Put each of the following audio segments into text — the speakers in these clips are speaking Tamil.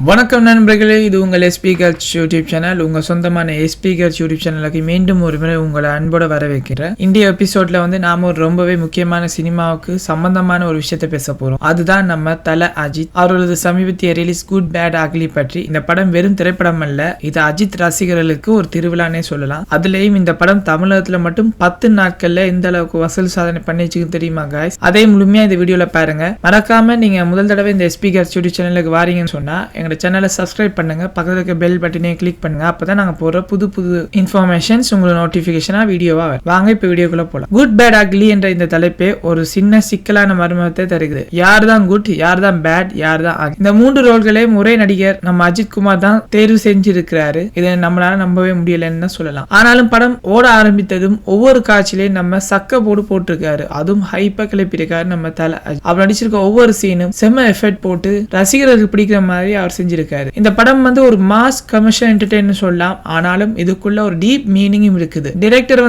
வணக்கம் நண்பர்களே, இது உங்கள் எஸ்பி கேர்ள்ஸ் யூடியூப் சேனல். உங்கள் சொந்தமான எஸ்பி கேர்ள்ஸ் யூடியூப் சேனலுக்கு மீண்டும் ஒரு முறை உங்களை அன்போட வரவேற்கிறேன். இந்திய எபிசோட்ல நாம ஒரு ரொம்பவே முக்கியமான சினிமாவுக்கு சம்பந்தமான ஒரு விஷயத்த பேச போறோம். அதுதான் நம்ம தல அஜித் அவர்களது சமீபத்திய ரிலீஸ் குட் பேட் அக்லி பற்றி. இந்த படம் வெறும் திரைப்படம் அல்ல, இது அஜித் ரசிகர்களுக்கு ஒரு திருவிழானே சொல்லலாம். அதுலயும் இந்த படம் தமிழகத்துல மட்டும் 10 நாட்கள்ல எந்த அளவுக்கு வசூல் சாதனை பண்ணிச்சுக்கு தெரியுமா guys? அதை முழுமையா இந்த வீடியோல பாருங்க. மறக்காம நீங்க முதல் தடவை இந்த எஸ்பி கேர்ள்ஸ் யூடியூப் சேனலுக்கு வாரீங்கன்னு சொன்னா சேனலை சப்ஸ்கிரைப் பண்ணுங்க, பக்கத்துல இருக்க பெல் பட்டனை கிளிக் பண்ணுங்க. அப்பதான் நாங்க போற புது இன்ஃபர்மேஷன்ஸ் உங்களுக்கு நோட்டிபிகேஷனா வீடியோவா வரும். வாங்க இப்ப வீடியோக்குள்ள போலாம். குட் பேட் அக்லி என்ற இந்த தலைப்பே ஒரு சின்ன சிக்கலான மர்மத்தை தருகிறது. யார் தான் குட், யார் தான் பேட், யார் தான் அக்லி? இந்த 3 ரோல்களையும் ஒரே நடிகர் நம்ம அஜித் குமார் தான் தேர்வு செஞ்சிருக்கிறாரு. இதை நம்மளால நம்பவே முடியலன்னு தான் சொல்லலாம். ஆனாலும் படம் ஓட ஆரம்பித்ததும் ஒவ்வொரு காட்சியிலையும் நம்ம சக்க போடு போட்டிருக்காரு. அதுவும் ஹைப்பா கிளப்பியிருக்காரு நம்ம தல அஜித். அவர் நடிச்சிருக்க ஒவ்வொரு சீனும் செம்ம எஃபெக்ட் போட்டு ரசிகர்களுக்கு பிடிக்கிற மாதிரி அவர் செஞ்சிருக்காரு. இந்த படம் ஒரு மாஸ் கமர்ஷியல் என்டர்டெயின்மென்ட் சொல்லலாம். ஆனாலும் இதுக்குள்ள ஒரு டீப் மீனிங்கும் இருக்குது. டைரக்டர்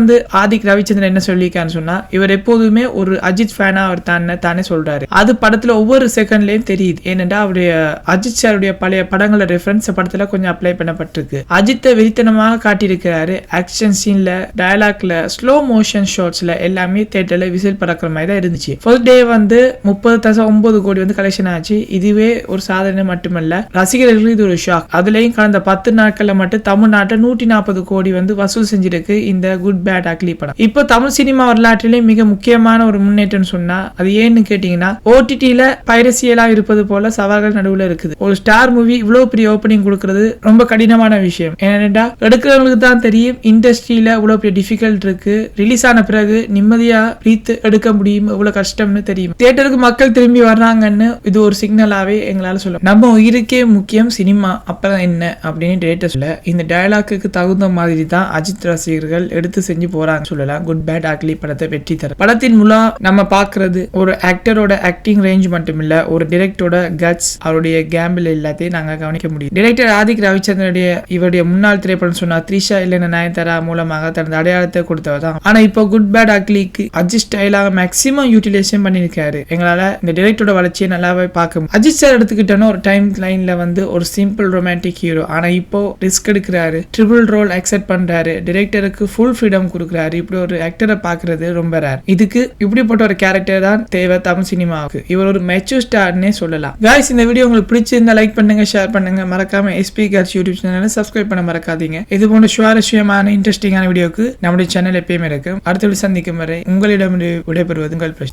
ஆதிக் ரவிச்சந்திரன் என்ன சொல்லியிருக்காருன்னு சொன்னா, இவர் எப்போதுமே ஒரு அஜித் ஃபேனா அவர் தானே சொல்றாரு. அது படத்துல ஒவ்வொரு செகண்ட்லயும் தெரியுது. ஏனென்றா அவருடைய அஜித் சாருடைய பழைய படங்கள ரெஃபரன்ஸ் படத்துல கொஞ்சம் அப்ளை பண்ணப்பட்டிருக்கு. அஜித்தை வெறித்தனமாக காட்டியிருக்கிறாரு. ஆக்ஷன் சீன்ல, டயலாக்ல, ஸ்லோ மோஷன் ஷாட்ஸ்ல எல்லாமே தியேட்டர்ல விசில் பறக்கிற மாதிரி தான் இருந்துச்சு. ஃபர்ஸ்ட் டே 30.9 கோடி கலெக்ஷன் ஆச்சு. இதுவே ஒரு சாதனை மட்டுமல்ல, ரசிகர்களுக்கு இது ஒரு ஷாக். அதுலயும் கடந்த 10 நாட்கள்ல மட்டும் தமிழ்நாட்டில் 140 கோடி வசூல் செஞ்சிருக்கு இந்த குட் பேட் அக்லி படம். இப்போ தமிழ் சினிமா வரலாற்றிலே மிக முக்கியமான ஒரு முன்னேற்றம் சொன்னா அது ஏன்னு கேட்டீங்கன்னா, ஓடிடில பைரசியலா இருப்பது போல சவால்கள் நடுவுல இருக்குது. ஒரு ஸ்டார் மூவி இவ்வளவு பெரிய ஓப்பனிங் கொடுக்கிறது ரொம்ப கடினமான விஷயம். ஏனென்றா எடுக்கிறவங்களுக்கு தான் தெரியும் இண்டஸ்ட்ரியில இவ்வளவு பெரிய டிஃபிகல்ட் இருக்கு. ரிலீஸ் ஆன பிறகு நிம்மதியா பிரீத் எடுக்க முடியும் இவ்வளவு கஷ்டம்னு தெரியும். தியேட்டருக்கு மக்கள் திரும்பி வர்றாங்கன்னு இது ஒரு சிக்னலாவே எங்களால சொல்ல. நம்ம உயிருக்கே முக்கியம் சினிமா, அப்புறம் என்ன அப்படின்னு டேரக்டர் சொல்ல, இந்த டயலாக்கு தகுந்த மாதிரி தான் அஜித் ரசிகர்கள் எடுத்து செஞ்சு போறாங்க சொல்லலாம். குட் பேட் அக்லி படத்தை வெற்றி தர படத்தின் மூலம் நம்ம பாக்குறது ஒரு ஆக்டரோட ஆக்டிங் ரேஞ்ச் மட்டும் இல்ல, ஒரு டைரக்டரோட கட்ஸ், அவருடைய கேம்பிள் எல்லாத்தையும் நாங்க கவனிக்க முடியும். டைரக்டர் ஆதிக் ரவிச்சந்திரனுடைய இவருடைய முன்னாள் திரைப்படம் சொன்னா த்ரிஷா இல்லைன்னா நயன்தாரா மூலமாக தனது அடையாளத்தை கொடுத்தவர் தான். ஆனா இப்போ குட் பேட் அக்லிக்கு அஜித் ஸ்டைலாக மேக்சிமம் யூட்டிலைசேஷன் பண்ணிருக்காரு. எங்களால இந்த டைரக்டரோட வளர்ச்சியை நல்லாவே பார்க்க. அஜித் சார் எடுத்துக்கிட்டோன்னா ஒரு டைம் லைன்ல ஒரு சிம்பிள் ரொமான்டிக் ஹீரோ. ஆனா இப்போ ரிஸ்க் எடுக்கிறாரு, ட்ரிபிள் ரோல் அக்செப்ட் பண்றாரு, டைரக்டருக்கு ஃபுல் ஃப்ரீடம் கொடுக்குறாரு. இப்படி ஒரு ஆக்டரை பாக்குறது ரொம்ப ரேர். இதுக்கு இப்படிப்பட்ட ஒரு கேரக்டர் தான் தேவை தமிழ் சினிமாவுக்கு. இவர் ஒரு மெச்சூர் ஸ்டார்னே சொல்லலாம். गाइस, இந்த வீடியோ உங்களுக்கு பிடிச்சிருந்தா லைக் பண்ணுங்க, ஷேர் பண்ணுங்க. மறக்காம எஸ்பி கேர்ள்ஸ் யூடியூப் சேனலை சப்ஸ்கிரைப் பண்ண மறக்காதீங்க. இது போன்ற சுவாரஸ்யமான இன்ட்ரெஸ்டிங்கான வீடியோக்கு நம்முடைய சேனல் எப்பயுமே இருக்கும். அடுத்த சந்திக்கும் வரை உங்களிடம் விடைபெறுவது உங்கள் பிரச்சனை.